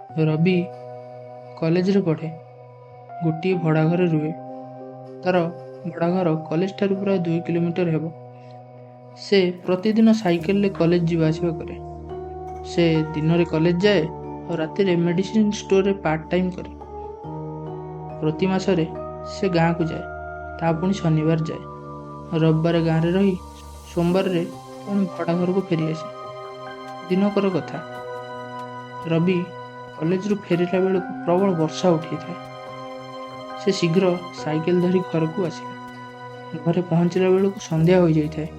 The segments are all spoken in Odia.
ରବି କଲେଜରେ ପଢ଼େ। ଗୋଟିଏ ଭଡ଼ା ଘରେ ରୁହେ। ତା'ର ଭଡ଼ା ଘର କଲେଜ ଠାରୁ ପ୍ରାୟ 2 କିଲୋମିଟର ହେବ। ସେ ପ୍ରତିଦିନ ସାଇକେଲରେ କଲେଜ ଯିବା ଆସିବା କରେ। ସେ ଦିନରେ କଲେଜ ଯାଏ ଆଉ ରାତିରେ ମେଡ଼ିସିନ ଷ୍ଟୋରରେ ପାର୍ଟ ଟାଇମ୍ କରେ। ପ୍ରତି ମାସରେ ସେ ଗାଁକୁ ଯାଏ, ତା ପୁଣି ଶନିବାର ଯାଏ। ରବିବାର ଗାଁରେ ରହି ସୋମବାରରେ ପୁଣି ଭଡ଼ା ଘରକୁ ଫେରିଆସେ। ଦିନକର କଥା, ରବି କଲେଜରୁ ଫେରିଲା ବେଳକୁ ପ୍ରବଳ ବର୍ଷା ଉଠିଥାଏ। ସେ ଶୀଘ୍ର ସାଇକେଲ ଧରି ଘରକୁ ଆସିଲା। ଘରେ ପହଞ୍ଚିଲା ବେଳକୁ ସନ୍ଧ୍ୟା ହୋଇଯାଇଥାଏ।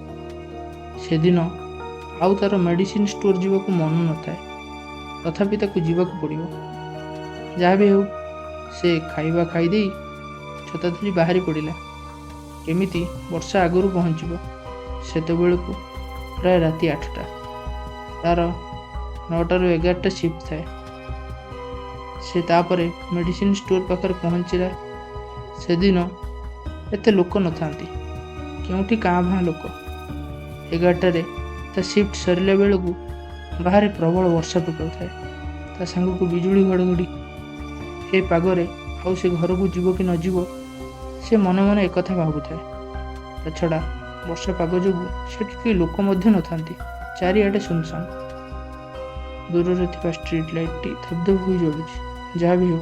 ସେଦିନ ଆଉ ତା'ର ମେଡ଼ିସିନ ଷ୍ଟୋର ଯିବାକୁ ମନ ନଥାଏ। ତଥାପି ତାକୁ ଯିବାକୁ ପଡ଼ିବ। ଯାହା ବି ହେଉ, ସେ ଖାଇବା ଖାଇଦେଇ ଛତା ଧରି ବାହାରି ପଡ଼ିଲା। କେମିତି ବର୍ଷା ଆଗରୁ ପହଞ୍ଚିବ। ସେତେବେଳକୁ ପ୍ରାୟ ରାତି 8ଟା। ତା'ର 9ଟାରୁ 11ଟା ସିଫ୍ଟ ଥାଏ। ସେ ତାପରେ ମେଡ଼ିସିନ ଷ୍ଟୋର ପାଖରେ ପହଞ୍ଚିଲା। ସେଦିନ ଏତେ ଲୋକ ନଥାନ୍ତି, କେଉଁଠି କାଁ ଭାଁ ଲୋକ। 11ଟାରେ ତା ସିଫ୍ଟ ସରିଲା ବେଳକୁ ବାହାରେ ପ୍ରବଳ ବର୍ଷା ପକାଉଥାଏ। ତା ସାଙ୍ଗକୁ ବିଜୁଳି ଘଡ଼ଘଡ଼ି। ଏ ପାଗରେ ଆଉ ସେ ଘରକୁ ଯିବ କି ନ ଯିବ, ସେ ମନେ ମନେ ଏକଥା ଭାବୁଥାଏ। ତା ଛଡ଼ା ବର୍ଷା ପାଗ ଯୋଗୁଁ ସେଠି କେହି ଲୋକ ମଧ୍ୟ ନଥାନ୍ତି। ଚାରିଆଡ଼େ ଶୂନଶାନ। ଦୂରରେ ଥିବା ଷ୍ଟ୍ରିଟ୍ ଲାଇଟ୍ଟି ଧପ୍ ଧପ୍ ହୋଇ ଜଳୁଛି। ଯାହା ବି ହେଉ,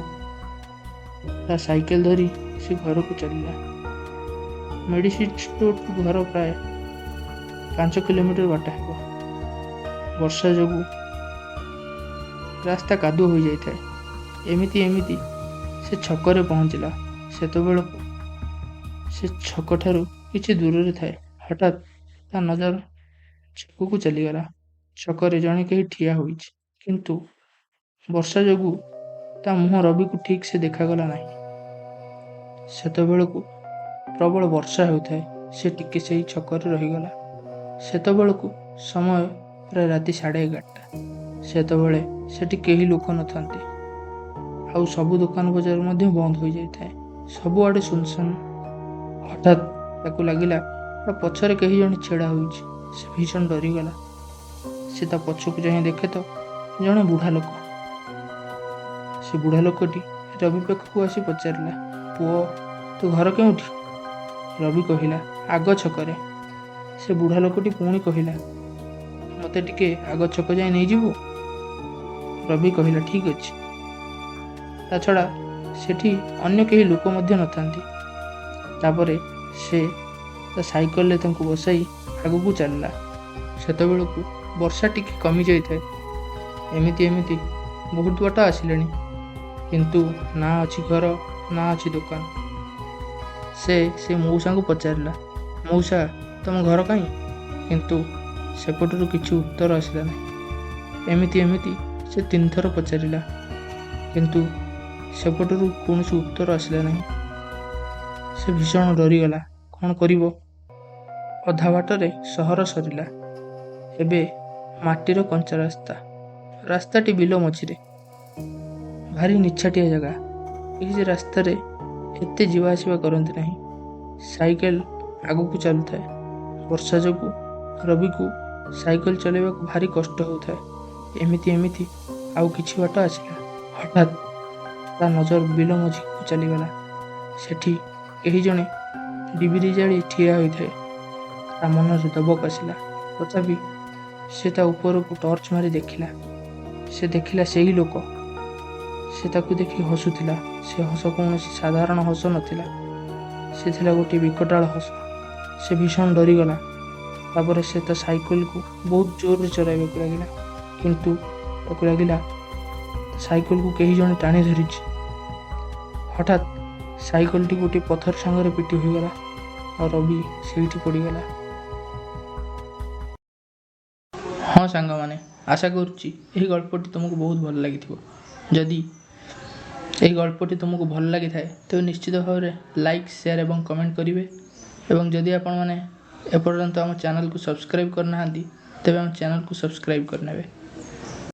ତା ସାଇକେଲ ଧରି ସେ ଘରକୁ ଚାଲିଲା। ମେଡ଼ିସିନ ଷ୍ଟୋରକୁ ଘର ପ୍ରାୟ 5 କିଲୋମିଟର ବାଟ ହେବ। ବର୍ଷା ଯୋଗୁଁ ରାସ୍ତା କାଦୁଅ ହୋଇଯାଇଥାଏ। ଏମିତି ସେ ଛକରେ ପହଞ୍ଚିଲା। ସେତେବେଳକୁ ସେ ଛକଠାରୁ କିଛି ଦୂରରେ ଥାଏ। ହଠାତ୍ ତା ନଜର ଛକକୁ ଚାଲିଗଲା। ଛକରେ ଜଣେ କେହି ଠିଆ ହୋଇଛି, କିନ୍ତୁ ବର୍ଷା ଯୋଗୁଁ ତା ମୁହଁ ରବିକୁ ଠିକ୍ ସେ ଦେଖାଗଲା ନାହିଁ। ସେତେବେଳକୁ ପ୍ରବଳ ବର୍ଷା ହେଉଥାଏ। ସେ ଟିକେ ସେଇ ଛକରେ ରହିଗଲା। ସେତେବେଳକୁ ସମୟ ପ୍ରାୟ ରାତି 11:30। ସେତେବେଳେ ସେଠି କେହି ଲୋକ ନଥାନ୍ତି। ଆଉ ସବୁ ଦୋକାନ ବଜାର ମଧ୍ୟ ବନ୍ଦ ହୋଇଯାଇଥାଏ। ସବୁଆଡ଼େ ଶୂନଶାନ। ହଠାତ୍ ତାକୁ ଲାଗିଲା ତା ପଛରେ କେହି ଜଣେ ଛିଡ଼ା ହୋଇଛି। ସେ ଭୀଷଣ ଡରିଗଲା। ସେ ତା ପଛକୁ ଚାହିଁ ଦେଖେ ତ ଜଣେ ବୁଢ଼ା ଲୋକ। ସେ ବୁଢ଼ା ଲୋକଟି ରବି ପାଖକୁ ଆସି ପଚାରିଲା, ପୁଅ, ତୋ ଘର କେଉଁଠି? ରବି କହିଲା, ଆଗ ଛକରେ। ସେ ବୁଢ଼ା ଲୋକଟି ପୁଣି କହିଲା, ମୋତେ ଟିକେ ଆଗ ଛକ ଯାଏ ନେଇଯିବୁ? ରବି କହିଲା, ଠିକ୍ ଅଛି। ତା ଛଡ଼ା ସେଠି ଅନ୍ୟ କେହି ଲୋକ ମଧ୍ୟ ନଥାନ୍ତି। ତାପରେ ସେ ତା ସାଇକେଲରେ ତାଙ୍କୁ ବସାଇ ଆଗକୁ ଚାଲିଲା। ସେତେବେଳକୁ ବର୍ଷା ଟିକେ କମିଯାଇଥାଏ। ଏମିତି ବହୁତ ବାଟ ଆସିଲେଣି, କିନ୍ତୁ ନା ଅଛି ଘର, ନା ଅଛି ଦୋକାନ। ସେ ମଉସାଙ୍କୁ ପଚାରିଲା, ମଉସା, ତମ ଘର କାହିଁ? କିନ୍ତୁ ସେପଟରୁ କିଛି ଉତ୍ତର ଆସିଲା ନାହିଁ। ଏମିତି ସେ 3 ଥର ପଚାରିଲା, କିନ୍ତୁ ସେପଟରୁ କୌଣସି ଉତ୍ତର ଆସିଲା ନାହିଁ। ସେ ଭୀଷଣ ଡରିଗଲା। କ'ଣ କରିବ? ଅଧା ବାଟରେ ସହର ସରିଲା। ଏବେ ମାଟିର କଞ୍ଚା ରାସ୍ତା। ରାସ୍ତାଟି ବିଲ ମଝିରେ। ଭାରି ନିଛାଟିଆ ଜାଗା। ଏହି ରାସ୍ତାରେ ଏତେ ଯିବା ଆସିବା କରନ୍ତି ନାହିଁ। ସାଇକେଲ ଆଗକୁ ଚାଲୁଥାଏ। ବର୍ଷା ଯୋଗୁଁ ରବିକୁ ସାଇକେଲ ଚଲାଇବାକୁ ଭାରି କଷ୍ଟ ହେଉଥାଏ। ଏମିତି ଆଉ କିଛି ବାଟ ଆସିଲା। ହଠାତ୍ ତା ନଜର ବିଲ ମଝିକୁ ଚାଲିଗଲା। ସେଠି କେହି ଜଣେ ଡିବିରି ଜାଳି ଠିଆ ହୋଇଥାଏ। ତା ମନରେ ଦବକ ଆସିଲା। ତଥାପି ସେ ତା ଉପରକୁ ଟର୍ଚ୍ଚ ମାରି ଦେଖିଲା। ସେ ଦେଖିଲା ସେହି ଲୋକ। ସେ ତାକୁ ଦେଖି ହସୁଥିଲା। ସେ ହସ କୌଣସି ସାଧାରଣ ହସ ନଥିଲା। ସେ ଥିଲା ଗୋଟିଏ ବିକଟାଳ ହସ। ସେ ଭୀଷଣ ଡରିଗଲା। ତାପରେ ସେ ତା ସାଇକେଲକୁ ବହୁତ ଜୋରରେ ଚଲାଇବାକୁ ଲାଗିଲା। କିନ୍ତୁ ତାକୁ ଲାଗିଲା ସାଇକେଲକୁ କେହି ଜଣେ ଟାଣି ଧରିଛି। ହଠାତ୍ ସାଇକେଲଟି ଗୋଟିଏ ପଥର ସାଙ୍ଗରେ ପିଟି ହୋଇଗଲା ଆଉ ରବି ସେଇଠି ପଡ଼ିଗଲା। ହଁ ସାଙ୍ଗମାନେ, ଆଶା କରୁଛି ଏହି ଗଳ୍ପଟି ତୁମକୁ ବହୁତ ଭଲ ଲାଗିଥିବ। ଯଦି ଏହି ଗଳ୍ପଟି ତୁମକୁ ଭଲ ଲାଗିଥାଏ ତେବେ ନିଶ୍ଚିତ ଭାବରେ ଲାଇକ୍, ସେୟାର ଏବଂ କମେଣ୍ଟ କରିବେ। ଏବଂ ଯଦି ଆପଣମାନେ ଏପର୍ଯ୍ୟନ୍ତ ଆମ ଚ୍ୟାନେଲକୁ ସବସ୍କ୍ରାଇବ୍ କରିନାହାନ୍ତି ତେବେ ଆମ ଚ୍ୟାନେଲକୁ ସବସ୍କ୍ରାଇବ୍ କରିନେବେ।